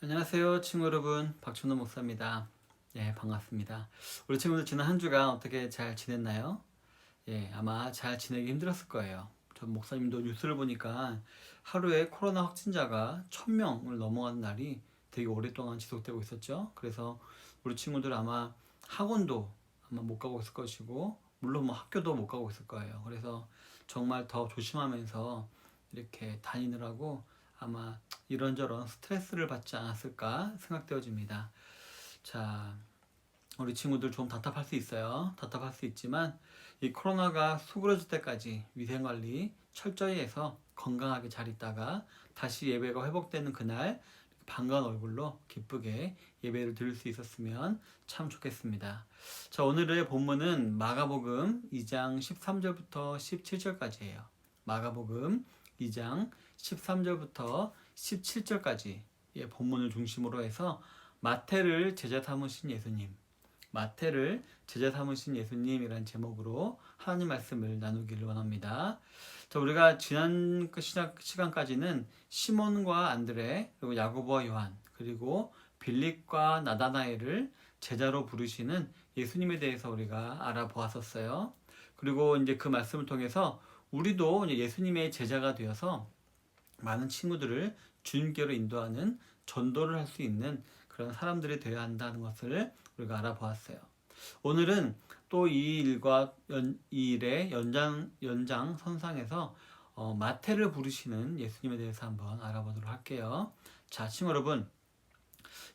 안녕하세요, 친구 여러분. 박준호 목사입니다. 예, 반갑습니다. 우리 친구들 지난 한 주간 어떻게 잘 지냈나요? 예, 아마 잘 지내기 힘들었을 거예요. 전 목사님도 뉴스를 보니까 하루에 코로나 확진자가 1000명을 넘어가는 날이 되게 오랫동안 지속되고 있었죠. 그래서 우리 친구들 아마 학원도 아마 못 가고 있을 것이고, 물론 뭐 학교도 못 가고 있을 거예요. 그래서 정말 더 조심하면서 이렇게 다니느라고 아마 이런저런 스트레스를 받지 않았을까 생각되어집니다. 자, 우리 친구들 좀 답답할 수 있어요. 답답할 수 있지만 이 코로나가 수그러질 때까지 위생관리 철저히 해서 건강하게 잘 있다가 다시 예배가 회복되는 그날 반가운 얼굴로 기쁘게 예배를 드릴 수 있었으면 참 좋겠습니다. 자, 오늘의 본문은 마가복음 2장 13절부터 17절까지예요. 마가복음 2장 13절부터 17절까지 본문을 중심으로 해서 마태를 제자 삼으신 예수님, 마태를 제자 삼으신 예수님이란 제목으로 하나님 말씀을 나누기를 원합니다. 자, 우리가 지난 시간까지는 시몬과 안드레, 그리고 야고보와 요한, 그리고 빌립과 나다나엘을 제자로 부르시는 예수님에 대해서 우리가 알아보았었어요. 그리고 이제 그 말씀을 통해서 우리도 이제 예수님의 제자가 되어서 많은 친구들을 주님께로 인도하는 전도를 할 수 있는 그런 사람들이 되어야 한다는 것을 우리가 알아보았어요. 오늘은 또 이 일과 이 일의 연장 선상에서 마태를 부르시는 예수님에 대해서 한번 알아보도록 할게요. 자, 친구 여러분,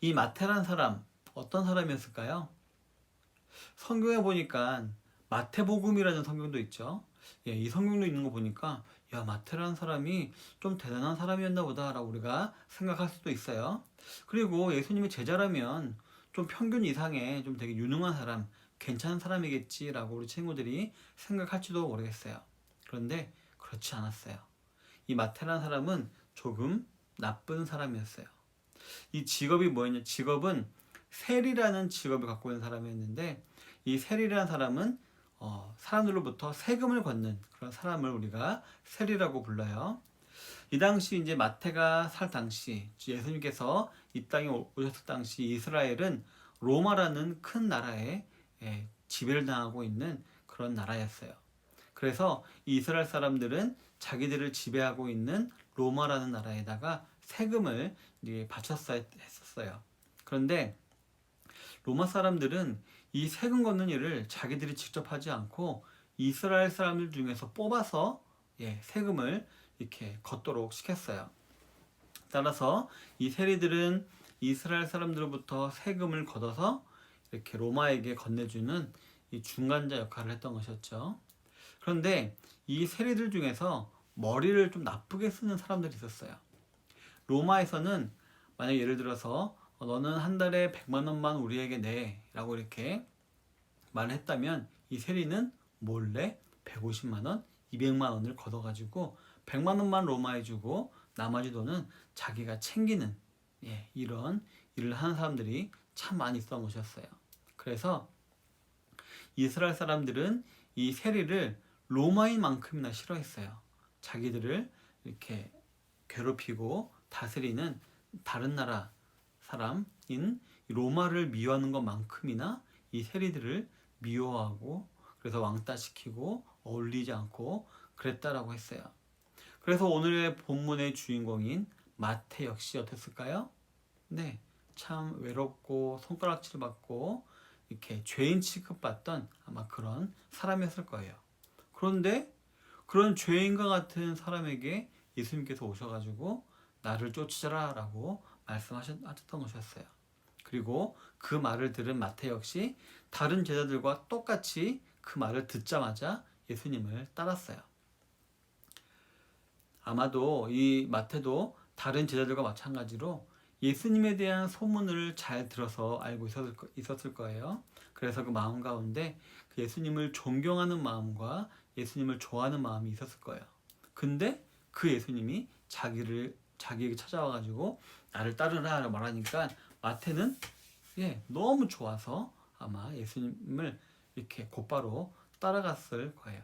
이 마태란 사람 어떤 사람이었을까요? 성경에 보니까 마태복음이라는 성경도 있죠. 예, 이 성경도 있는 거 보니까 야, 마태라는 사람이 좀 대단한 사람이었나 보다라고 우리가 생각할 수도 있어요. 그리고 예수님의 제자라면 좀 평균 이상의 좀 되게 유능한 사람, 괜찮은 사람이겠지라고 우리 친구들이 생각할지도 모르겠어요. 그런데 그렇지 않았어요. 이 마태라는 사람은 조금 나쁜 사람이었어요. 이 직업이 뭐였냐? 직업은 세리라는 직업을 갖고 있는 사람이었는데, 이 세리라는 사람은 사람들로부터 세금을 걷는 그런 사람을 우리가 세리라고 불러요. 이 당시 이제 마태가 살 당시, 예수님께서 이 땅에 오셨을 당시 이스라엘은 로마라는 큰 나라에 지배를 당하고 있는 그런 나라였어요. 그래서 이 이스라엘 사람들은 자기들을 지배하고 있는 로마라는 나라에다가 세금을 이제 바쳤어야 했었어요. 그런데 로마 사람들은 이 세금 걷는 일을 자기들이 직접 하지 않고 이스라엘 사람들 중에서 뽑아서 세금을 이렇게 걷도록 시켰어요. 따라서 이 세리들은 이스라엘 사람들로부터 세금을 걷어서 이렇게 로마에게 건네주는 이 중간자 역할을 했던 것이었죠. 그런데 이 세리들 중에서 머리를 좀 나쁘게 쓰는 사람들이 있었어요. 로마에서는 만약 예를 들어서 너는 한 달에 100만 원만 우리에게 내 라고 이렇게 말을 했다면 이 세리는 몰래 150만 원, 200만 원을 걷어가지고 100만 원만 로마에 주고 나머지 돈은 자기가 챙기는 이런 일을 하는 사람들이 참 많이 있었던 것이었어요. 그래서 이스라엘 사람들은 이 세리를 로마인만큼이나 싫어했어요. 자기들을 이렇게 괴롭히고 다스리는 다른 나라 사람인 로마를 미워하는 것만큼이나 이 세리들을 미워하고 그래서 왕따시키고 어울리지 않고 그랬다라고 했어요. 그래서 오늘의 본문의 주인공인 마태 역시 어땠을까요? 네, 참 외롭고 손가락질 받고 이렇게 죄인 취급받던 아마 그런 사람이었을 거예요. 그런데 그런 죄인과 같은 사람에게 예수님께서 오셔가지고 나를 쫓으라 라고 말씀하셨던 것이었어요. 그리고 그 말을 들은 마태 역시 다른 제자들과 똑같이 그 말을 듣자마자 예수님을 따랐어요. 아마도 이 마태도 다른 제자들과 마찬가지로 예수님에 대한 소문을 잘 들어서 알고 있었을 거예요. 그래서 그 마음 가운데 그 예수님을 존경하는 마음과 예수님을 좋아하는 마음이 있었을 거예요. 근데 그 예수님이 자기에게 찾아와가지고 나를 따르라 라고 말하니까 마태는 너무 좋아서 아마 예수님을 이렇게 곧바로 따라갔을 거예요.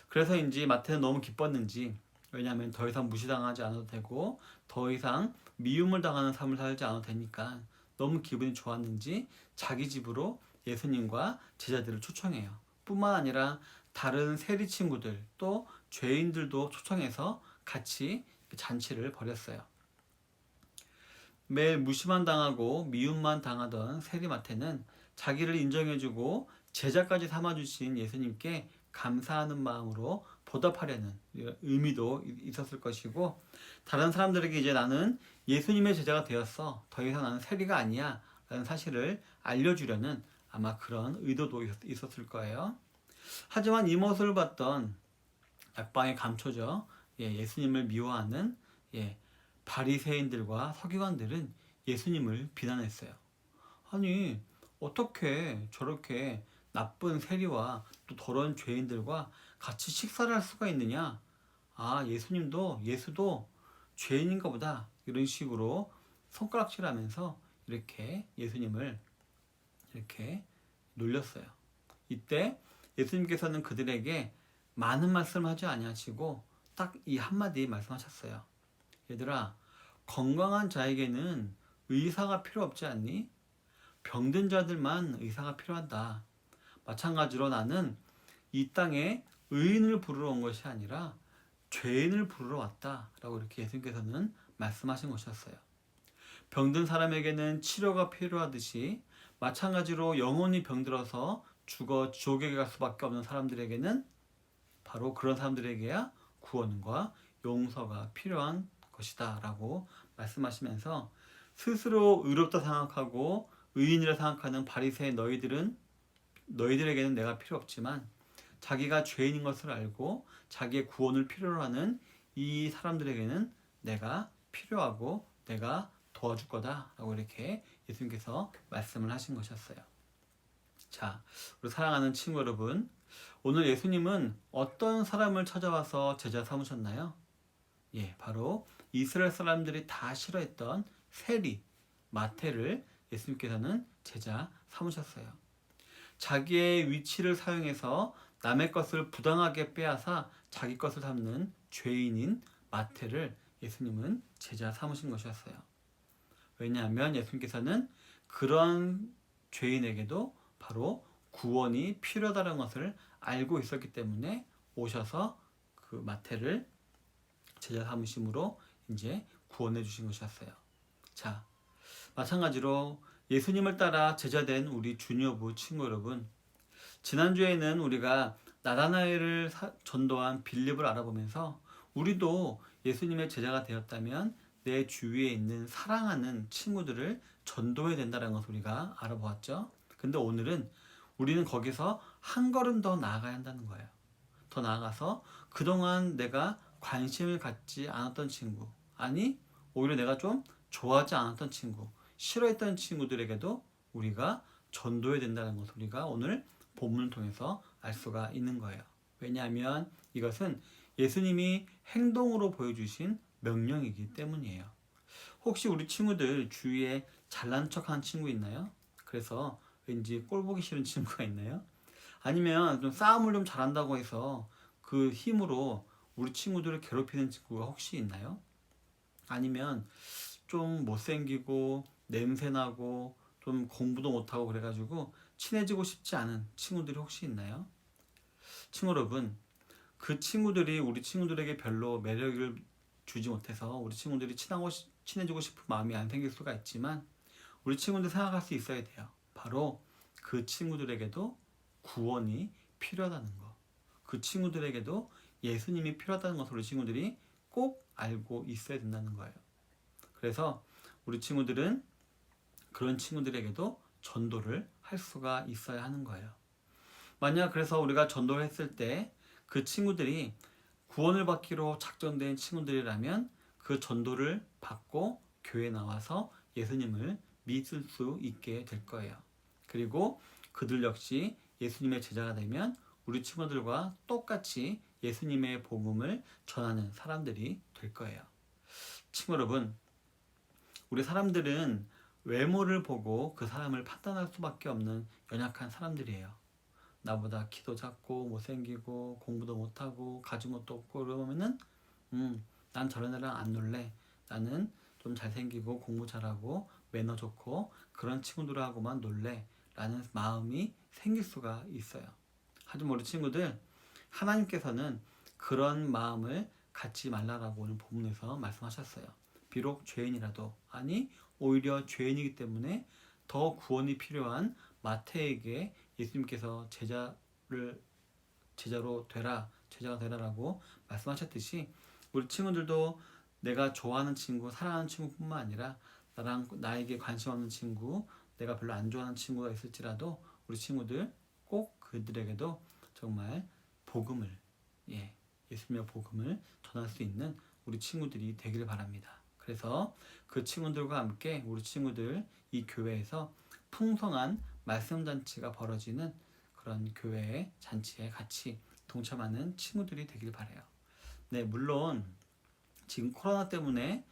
그래서인지 마태는 너무 기뻤는지 왜냐하면 더 이상 무시당하지 않아도 되고 더 이상 미움을 당하는 삶을 살지 않아도 되니까 너무 기분이 좋았는지 자기 집으로 예수님과 제자들을 초청해요. 뿐만 아니라 다른 세리 친구들 또 죄인들도 초청해서 같이 잔치를 벌였어요. 매일 무시만 당하고 미움만 당하던 세리마태는 자기를 인정해주고 제자까지 삼아주신 예수님께 감사하는 마음으로 보답하려는 의미도 있었을 것이고, 다른 사람들에게 이제 나는 예수님의 제자가 되었어, 더 이상 나는 세리가 아니야 라는 사실을 알려주려는 아마 그런 의도도 있었을 거예요. 하지만 이 모습을 봤던 약방의 감초죠. 예수님을 미워하는 바리새인들과 서기관들은 예수님을 비난했어요. 아니, 어떻게 저렇게 나쁜 세리와 또 더러운 죄인들과 같이 식사를 할 수가 있느냐? 아, 예수도 죄인인가 보다. 이런 식으로 손가락질하면서 이렇게 예수님을 이렇게 놀렸어요. 이때 예수님께서는 그들에게 많은 말씀을 하지 아니하시고 딱 이 한마디 말씀하셨어요. 얘들아, 건강한 자에게는 의사가 필요 없지 않니? 병든 자들만 의사가 필요하다. 마찬가지로 나는 이 땅에 의인을 부르러 온 것이 아니라 죄인을 부르러 왔다 라고 이렇게 예수님께서는 말씀하신 것이었어요. 병든 사람에게는 치료가 필요하듯이 마찬가지로 영혼이 병들어서 죽어 지옥에 갈 수밖에 없는 사람들에게는 바로 그런 사람들에게야 구원과 용서가 필요한 것이다 라고 말씀하시면서, 스스로 의롭다 생각하고 의인이라 생각하는 바리새인 너희들에게는 내가 필요 없지만 자기가 죄인인 것을 알고 자기의 구원을 필요로 하는 이 사람들에게는 내가 필요하고 내가 도와줄 거다 라고 이렇게 예수님께서 말씀을 하신 것이었어요. 자, 우리 사랑하는 친구 여러분, 오늘 예수님은 어떤 사람을 찾아와서 제자 삼으셨나요? 바로 이스라엘 사람들이 다 싫어했던 세리 마태를 예수님께서는 제자 삼으셨어요. 자기의 위치를 사용해서 남의 것을 부당하게 빼앗아 자기 것을 삼는 죄인인 마태를 예수님은 제자 삼으신 것이었어요. 왜냐하면 예수님께서는 그런 죄인에게도 바로 구원이 필요하다는 것을 알고 있었기 때문에 오셔서 그 마태를 제자 삼으심으로 이제 구원해 주신 것이었어요. 자, 마찬가지로 예수님을 따라 제자된 우리 주니어부 친구 여러분, 지난주에는 우리가 나다나엘을 전도한 빌립을 알아보면서 우리도 예수님의 제자가 되었다면 내 주위에 있는 사랑하는 친구들을 전도해야 된다는 것을 우리가 알아보았죠. 근데 오늘은 우리는 거기서 한 걸음 더 나아가야 한다는 거예요. 더 나아가서 그동안 내가 관심을 갖지 않았던 친구, 아니 오히려 내가 좀 좋아하지 않았던 친구, 싫어했던 친구들에게도 우리가 전도해야 된다는 것을 우리가 오늘 본문을 통해서 알 수가 있는 거예요. 왜냐하면 이것은 예수님이 행동으로 보여주신 명령이기 때문이에요. 혹시 우리 친구들 주위에 잘난 척하는 친구 있나요? 그래서 왠지 꼴 보기 싫은 친구가 있나요? 아니면 좀 싸움을 좀 잘한다고 해서 그 힘으로 우리 친구들을 괴롭히는 친구가 혹시 있나요? 아니면 좀 못생기고 냄새나고 좀 공부도 못하고 그래가지고 친해지고 싶지 않은 친구들이 혹시 있나요? 친구 여러분, 그 친구들이 우리 친구들에게 별로 매력을 주지 못해서 우리 친구들이 친해지고 싶은 마음이 안 생길 수가 있지만, 우리 친구들 생각할 수 있어야 돼요. 바로 그 친구들에게도 구원이 필요하다는 거, 그 친구들에게도 예수님이 필요하다는 것을 우리 친구들이 꼭 알고 있어야 된다는 거예요. 그래서 우리 친구들은 그런 친구들에게도 전도를 할 수가 있어야 하는 거예요. 만약 그래서 우리가 전도를 했을 때 그 친구들이 구원을 받기로 작정된 친구들이라면 그 전도를 받고 교회에 나와서 예수님을 믿을 수 있게 될 거예요. 그리고 그들 역시 예수님의 제자가 되면 우리 친구들과 똑같이 예수님의 복음을 전하는 사람들이 될 거예요. 친구 여러분, 우리 사람들은 외모를 보고 그 사람을 판단할 수밖에 없는 연약한 사람들이에요. 나보다 키도 작고 못생기고 공부도 못하고 가진 것도 없고 그러면은 난 저런 애랑 안 놀래. 나는 좀 잘생기고 공부 잘하고 매너 좋고 그런 친구들하고만 놀래. 라는 마음이 생길 수가 있어요. 하지만 우리 친구들, 하나님께서는 그런 마음을 갖지 말라라고 오늘 본문에서 말씀하셨어요. 비록 죄인이라도, 아니 오히려 죄인이기 때문에 더 구원이 필요한 마태에게 예수님께서 제자가 되라라고 말씀하셨듯이, 우리 친구들도 내가 좋아하는 친구, 사랑하는 친구뿐만 아니라 나에게 관심 없는 친구, 내가 별로 안 좋아하는 친구가 있을지라도 우리 친구들 꼭 그들에게도 정말 복음을, 예수님의 복음을 전할 수 있는 우리 친구들이 되기를 바랍니다. 그래서 그 친구들과 함께 우리 친구들 이 교회에서 풍성한 말씀 잔치가 벌어지는 그런 교회 잔치에 같이 동참하는 친구들이 되길 바라요. 네, 물론 지금 코로나 때문에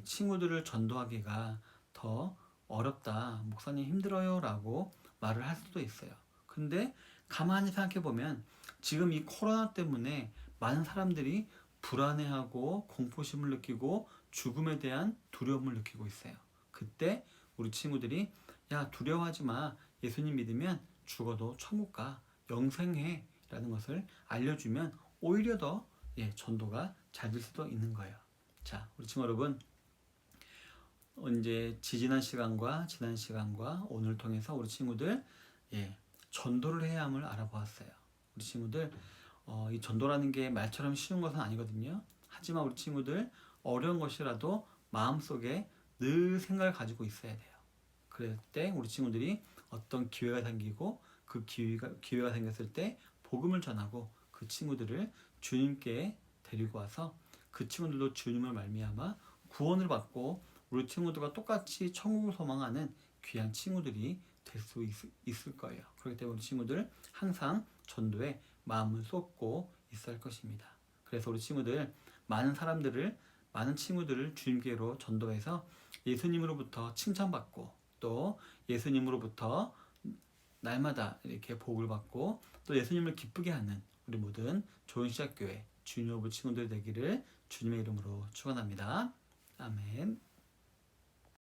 친구들을 전도하기가 더 어렵다, 목사님 힘들어요 라고 말을 할 수도 있어요. 근데 가만히 생각해 보면 지금 이 코로나 때문에 많은 사람들이 불안해하고 공포심을 느끼고 죽음에 대한 두려움을 느끼고 있어요. 그때 우리 친구들이 야, 두려워하지 마, 예수님 믿으면 죽어도 천국 가, 영생해 라는 것을 알려주면 오히려 더 전도가 잘 될 수도 있는 거예요. 자, 우리 친구 여러분, 이제 지난 시간과 오늘 통해서 우리 친구들 전도를 해야 함을 알아보았어요. 우리 친구들 이 전도라는 게 말처럼 쉬운 것은 아니거든요. 하지만 우리 친구들 어려운 것이라도 마음속에 늘 생각을 가지고 있어야 돼요. 그럴 때 우리 친구들이 어떤 기회가 생기고 그 기회가 생겼을 때 복음을 전하고 그 친구들을 주님께 데리고 와서 그 친구들도 주님을 말미암아 구원을 받고 우리 친구들과 똑같이 천국을 소망하는 귀한 친구들이 될 수 있을 거예요. 그렇기 때문에 우리 친구들 항상 전도에 마음을 쏟고 있어야 할 것입니다. 그래서 우리 친구들 많은 친구들을 주님께로 전도해서 예수님으로부터 칭찬받고 또 예수님으로부터 날마다 이렇게 복을 받고 또 예수님을 기쁘게 하는 우리 모든 좋은 시작교회 주니어부 친구들 되기를 주님의 이름으로 축원합니다. 아멘.